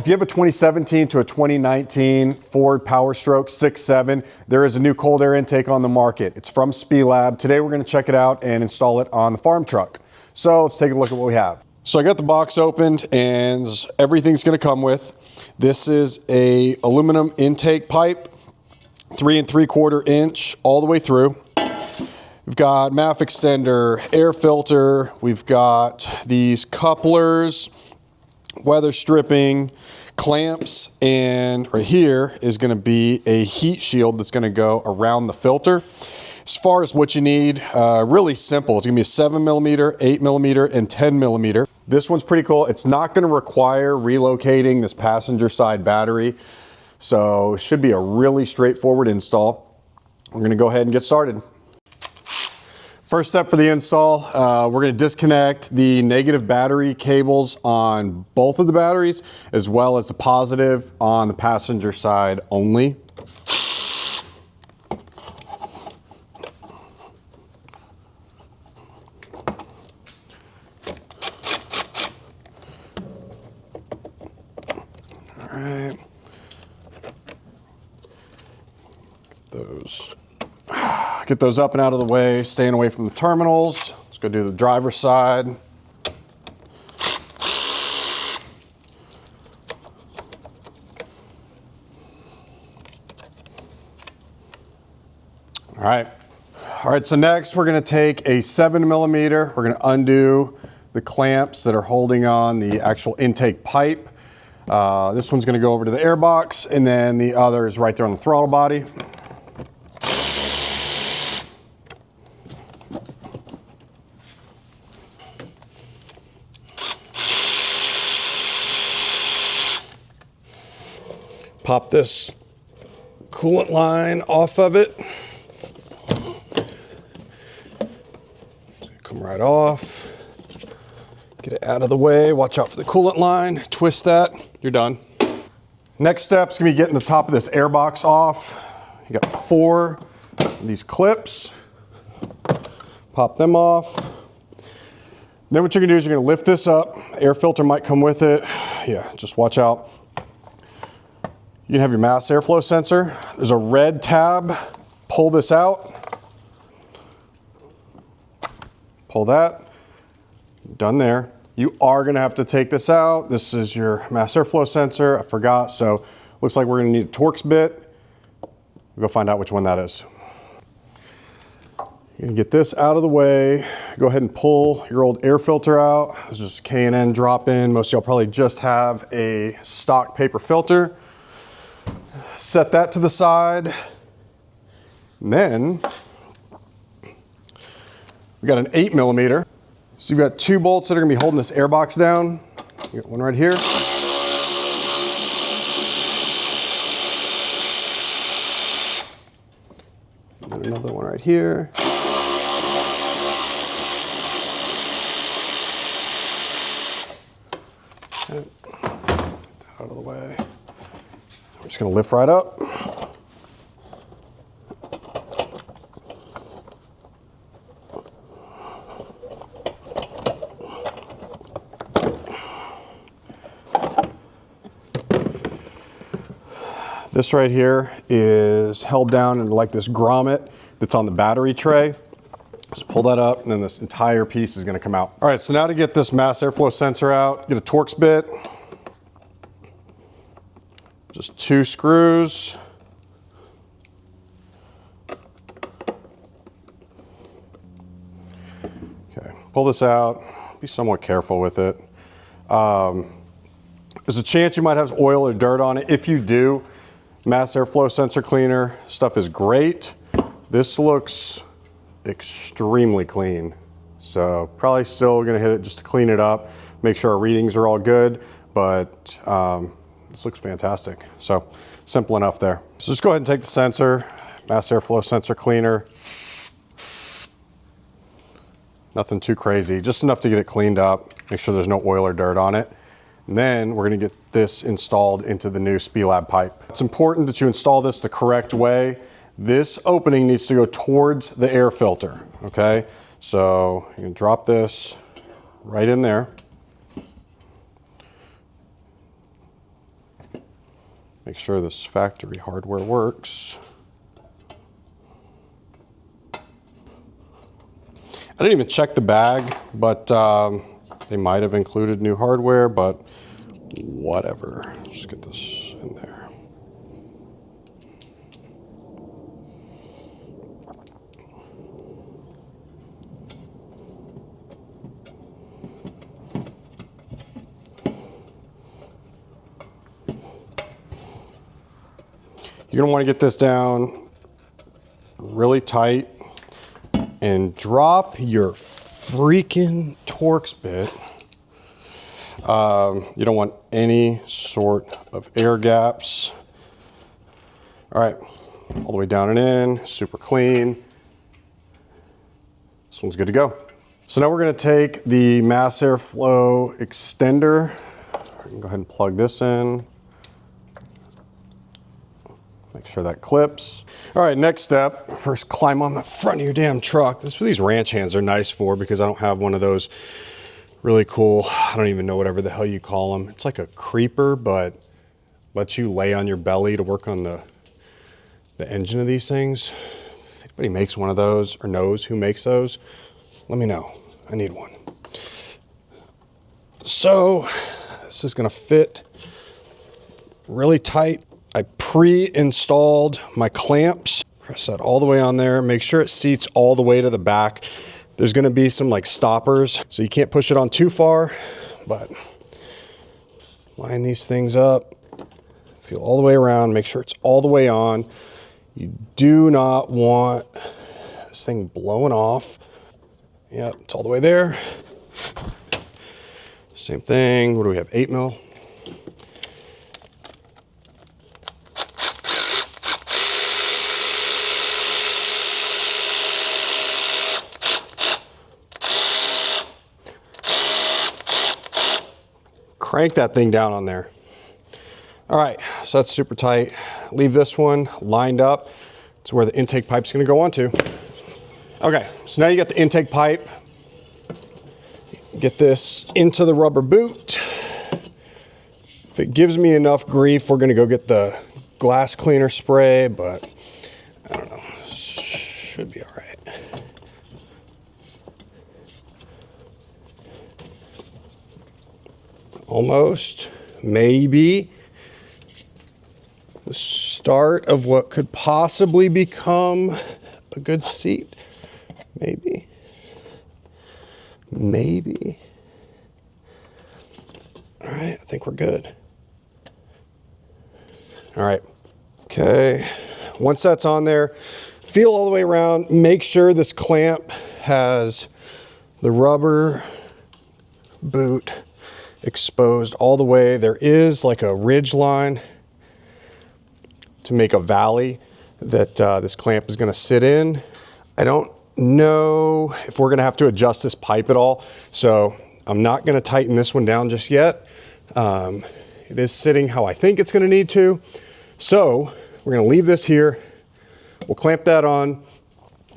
if you have a 2017 to a 2019 Ford Powerstroke 6.7, there is a new cold air intake on the market. It's from Spelab. Today we're going to check it out and install it on the farm truck. So let's take a look at what we have. So I got the box opened and everything's going to come with. This is a aluminum intake pipe, 3 3/4 inch all the way through. We've got MAF extender, air filter. We've got these couplers, weather stripping, clamps, and right here is going to be a heat shield that's going to go around the filter. As far as what you need, really simple. It's going to be a 7mm, 8mm, and 10mm. This one's pretty cool. It's not going to require relocating this passenger side battery, so it should be a really straightforward install. We're going to go ahead and get started. First step for the install, we're going to disconnect the negative battery cables on both of the batteries, as well as the positive on the passenger side only. All right. Get those up and out of the way, staying away from the terminals. Let's go do the driver's side. All right, so next we're gonna take a 7mm. We're gonna undo the clamps that are holding on the actual intake pipe. This one's gonna go over to the airbox, and then the other is right there on the throttle body. Pop this coolant line off of it. Come right off. Get it out of the way. Watch out for the coolant line. Twist that. You're done. Next step is going to be getting the top of this airbox off. You got 4 of these clips. Pop them off. Then what you're going to do is you're going to lift this up. Air filter might come with it. Yeah, just watch out. You can have your mass airflow sensor. There's a red tab. Pull this out. Pull that. Done there. You are gonna have to take this out. This is your mass airflow sensor. I forgot, so looks like we're gonna need a Torx bit. We'll go find out which one that is. You're gonna get this out of the way. Go ahead and pull your old air filter out. This is just K&N drop in. Most of y'all probably just have a stock paper filter. Set that to the side. And then we got an 8mm. So you've got 2 bolts that are gonna be holding this airbox down. You got one right here. And another one right here. Okay. Get that out of the way. I'm just going to lift right up. This right here is held down in like this grommet that's on the battery tray. Just pull that up and then this entire piece is going to come out. All right, so now to get this mass airflow sensor out, get a Torx bit. Just 2 screws. Okay, pull this out. Be somewhat careful with it. There's a chance you might have oil or dirt on it. If you do, mass airflow sensor cleaner stuff is great. This looks extremely clean. So probably still gonna hit it just to clean it up, make sure our readings are all good, but this looks fantastic. So simple enough there. So just go ahead and take the sensor, mass airflow sensor cleaner. Nothing too crazy, just enough to get it cleaned up, make sure there's no oil or dirt on it. And then we're gonna get this installed into the new Spelab pipe. It's important that you install this the correct way. This opening needs to go towards the air filter, okay? So you can drop this right in there. Make sure this factory hardware works. I didn't even check the bag, but they might have included new hardware, but whatever. Just get this in there. You're gonna wanna get this down really tight and drop your freaking Torx bit. You don't want any sort of air gaps. All right, all the way down and in, super clean. This one's good to go. So now we're gonna take the mass airflow extender. I can go ahead and plug this in. Make sure that clips. All right, next step, first climb on the front of your damn truck. This is what these ranch hands are nice for, because I don't have one of those really cool, I don't even know whatever the hell you call them. It's like a creeper, but lets you lay on your belly to work on the engine of these things. If anybody makes one of those or knows who makes those, let me know. I need one. So this is gonna fit really tight. I pre-installed my clamps. Press that all the way on there. Make sure it seats all the way to the back. There's gonna be some like stoppers, so you can't push it on too far, but line these things up. Feel all the way around, make sure it's all the way on. You do not want this thing blowing off. Yep, it's all the way there. Same thing, what do we have, 8 mil? Crank that thing down on there. All right, so that's super tight. Leave this one lined up. It's where the intake pipe's gonna go onto. Okay, so now you got the intake pipe. Get this into the rubber boot. If it gives me enough grief, we're gonna go get the glass cleaner spray, but I don't know, should be all right. Almost, maybe the start of what could possibly become a good seat. Maybe. All right, I think we're good. All right, okay. Once that's on there, feel all the way around. Make sure this clamp has the rubber boot exposed all the way. There is like a ridge line to make a valley that this clamp is going to sit in. I don't know if we're going to have to adjust this pipe at all, so I'm not going to tighten this one down just yet. It is sitting how I think it's going to need to, so we're going to leave this here. We'll clamp that on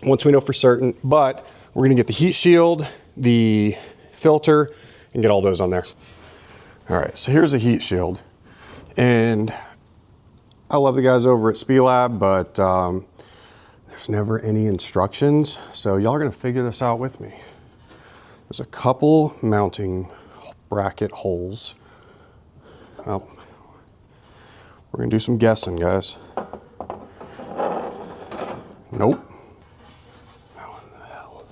once we know for certain, but we're going to get the heat shield, the filter, and get all those on there. All right, so here's a heat shield, and I love the guys over at Spelab, but there's never any instructions, so y'all are gonna figure this out with me. There's a couple mounting bracket holes. Well, we're gonna do some guessing, guys. Nope. How in the hell?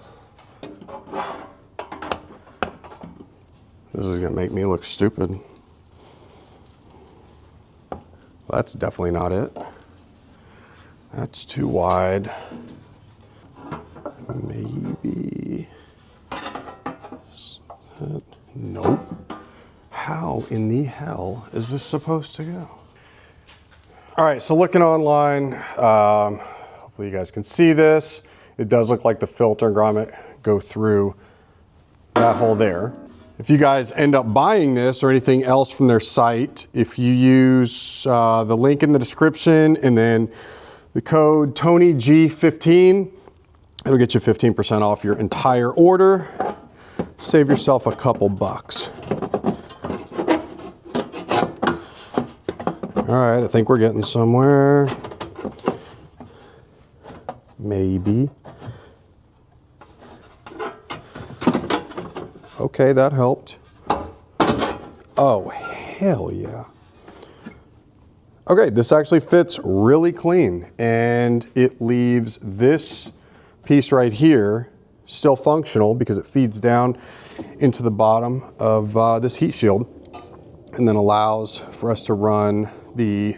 This is gonna make me look stupid. Well, that's definitely not it. That's too wide. Maybe. Nope. How in the hell is this supposed to go? All right, so looking online, hopefully you guys can see this. It does look like the filter and grommet go through that hole there. If you guys end up buying this or anything else from their site, if you use the link in the description and then the code TonyG15, it'll get you 15% off your entire order. Save yourself a couple bucks. All All right, I think we're getting somewhere. Maybe. Okay, that helped. Oh, hell yeah. Okay, this actually fits really clean, and it leaves this piece right here still functional because it feeds down into the bottom of this heat shield, and then allows for us to run the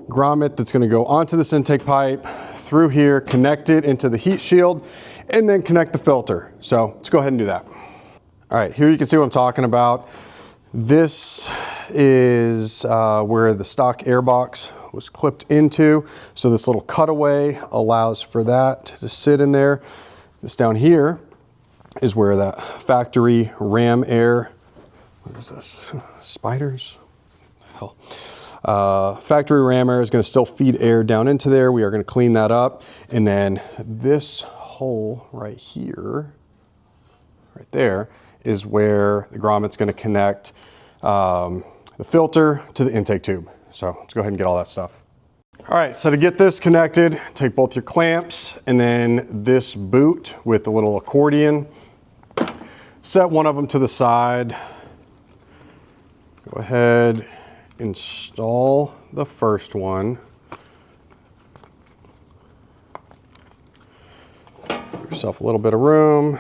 grommet that's going to go onto this intake pipe through here, connect it into the heat shield, and then connect the filter. So let's go ahead and do that. All right, here you can see what I'm talking about. This is where the stock airbox was clipped into. So this little cutaway allows for that to sit in there. This down here is where that factory ram air, what is this, spiders? Hell. Factory ram air is going to still feed air down into there. We are going to clean that up. And then this hole right here, right there, is where the grommet's going to connect the filter to the intake tube. So let's go ahead and get all that stuff. All right, so to get this connected, take both your clamps and then this boot with the little accordion. Set one of them to the side. Go ahead, install the first one. Give yourself a little bit of room.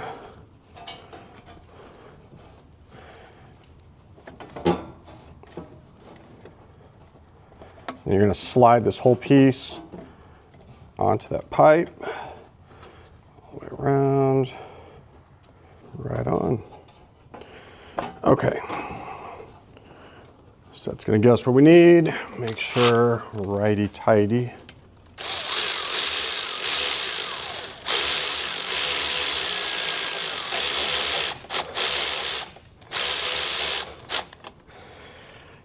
And you're going to slide this whole piece onto that pipe, all the way around, right on. Okay, so that's going to get us where we need. Make sure righty-tighty.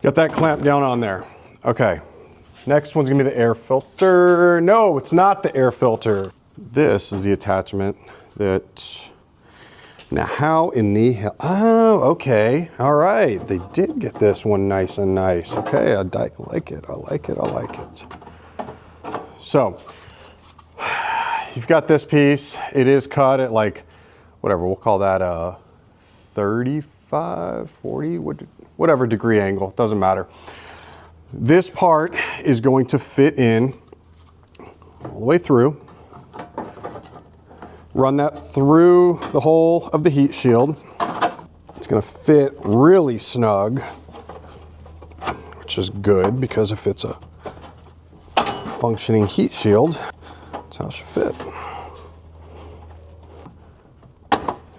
Got that clamp down on there. Okay. Next one's gonna be the air filter. No, it's not the air filter. This is the attachment that, now how in the hell, oh, okay, all right. They did get this one nice and nice. Okay, I like it, I like it, I like it. So, you've got this piece. It is cut at like, whatever, we'll call that a 35, 40, whatever degree angle, doesn't matter. This part is going to fit in all the way through. Run that through the hole of the heat shield. It's going to fit really snug, which is good because if it's a functioning heat shield, that's how it should fit.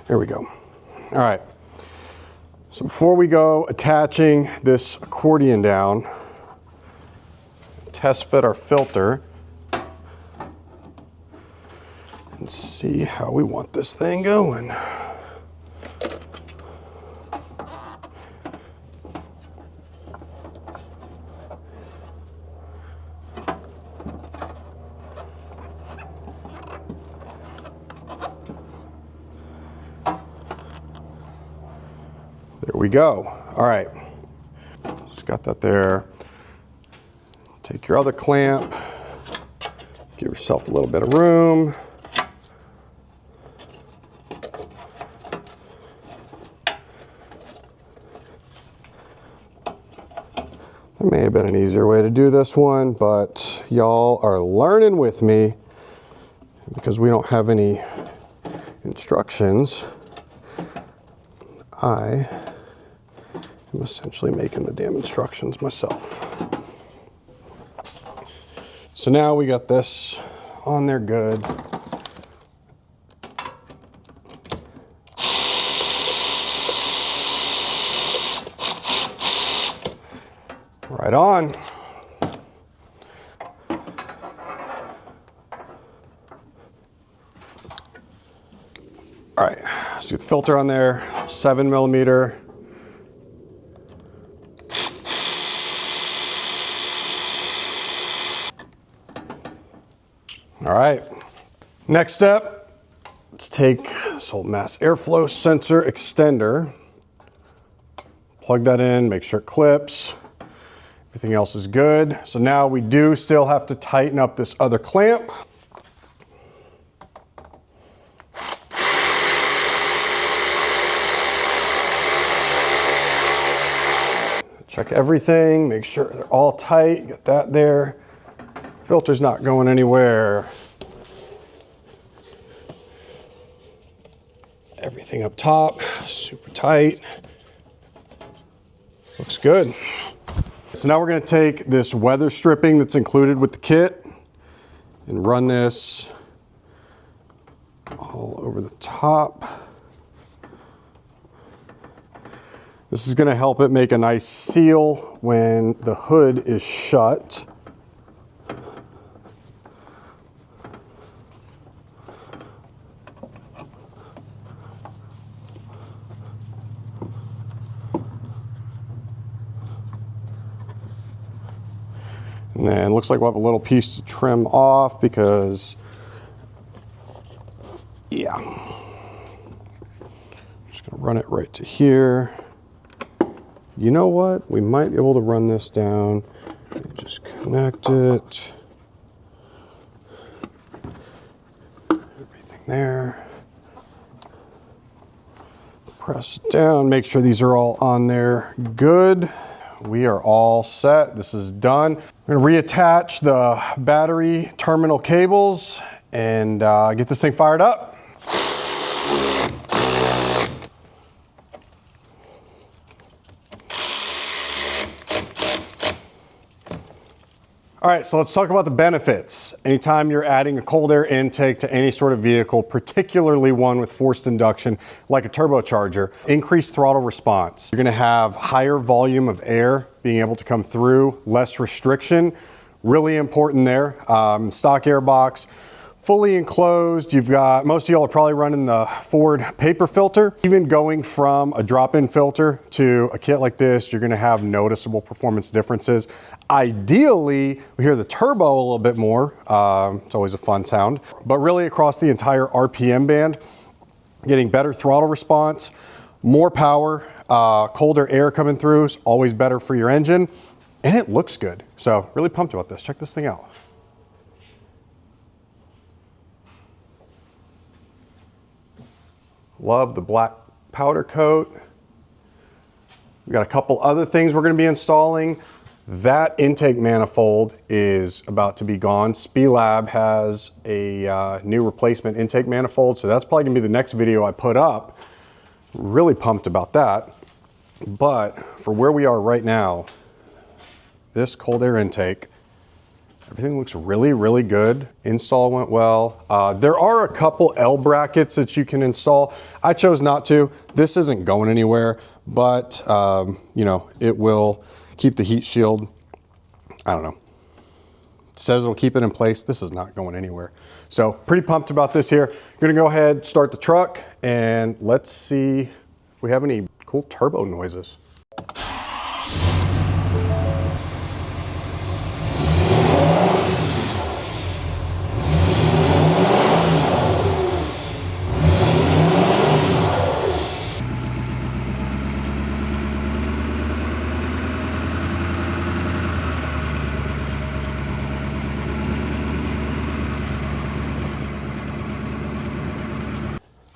There we go. All right. So before we go attaching this accordion down, test fit our filter and see how we want this thing going. There we go. All right, just got that there. Take your other clamp, give yourself a little bit of room. There may have been an easier way to do this one, but y'all are learning with me because we don't have any instructions. I am essentially making the damn instructions myself. So now we got this on there good. Right on. All right, let's do the filter on there, 7mm. All right, next step, let's take this old mass airflow sensor extender, plug that in, make sure it clips. Everything else is good. So now we do still have to tighten up this other clamp. Check everything, make sure they're all tight. Get that there. Filter's not going anywhere. Everything up top, super tight. Looks good. So now we're going to take this weather stripping that's included with the kit and run this all over the top. This is going to help it make a nice seal when the hood is shut. And then it looks like we'll have a little piece to trim off because, yeah. I'm just gonna run it right to here. You know what? We might be able to run this down and just connect it. Everything there. Press it down, make sure these are all on there good. We are all set. This is done. We're gonna reattach the battery terminal cables and get this thing fired up. All right, so let's talk about the benefits. Anytime you're adding a cold air intake to any sort of vehicle, particularly one with forced induction, like a turbocharger, increased throttle response. You're gonna have higher volume of air being able to come through, less restriction. Really important there. Stock airbox, fully enclosed. You've got, most of y'all are probably running the Ford paper filter. Even going from a drop-in filter to a kit like this, you're gonna have noticeable performance differences. Ideally, we hear the turbo a little bit more. It's always a fun sound, but really across the entire RPM band, getting better throttle response, more power, colder air coming through is always better for your engine, and it looks good. So really pumped about this. Check this thing out. Love the black powder coat. We got a couple other things we're going to be installing. That intake manifold is about to be gone. Spelab has a new replacement intake manifold, so that's probably going to be the next video I put up. Really pumped about that. But for where we are right now, this cold air intake, everything looks really, really good. Install went well. There are a couple L brackets that you can install. I chose not to. This isn't going anywhere, but you know, it will keep the heat shield. I don't know. It says it'll keep it in place. This is not going anywhere. So pretty pumped about this here. Gonna go ahead, start the truck, and let's see if we have any cool turbo noises.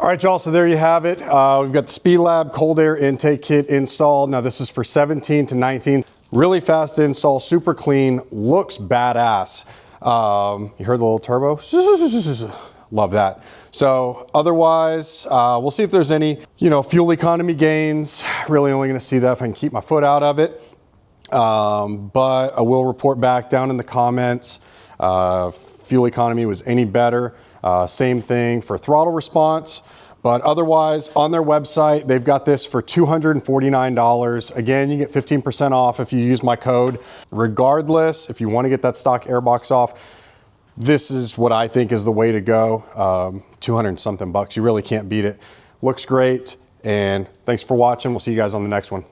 All right, y'all, so there you have it. We've got the Spelab cold air intake kit installed. Now this is for 17 to 19. Really fast install, super clean, looks badass. You heard the little turbo? Love that. So otherwise, we'll see if there's any, you know, fuel economy gains. Really only gonna see that if I can keep my foot out of it. But I will report back down in the comments. Fuel economy was any better. Same thing for throttle response, but otherwise on their website, they've got this for $249. Again, you get 15% off if you use my code. Regardless, if you want to get that stock airbox off, this is what I think is the way to go. 200 something bucks. You really can't beat it. Looks great. And thanks for watching. We'll see you guys on the next one.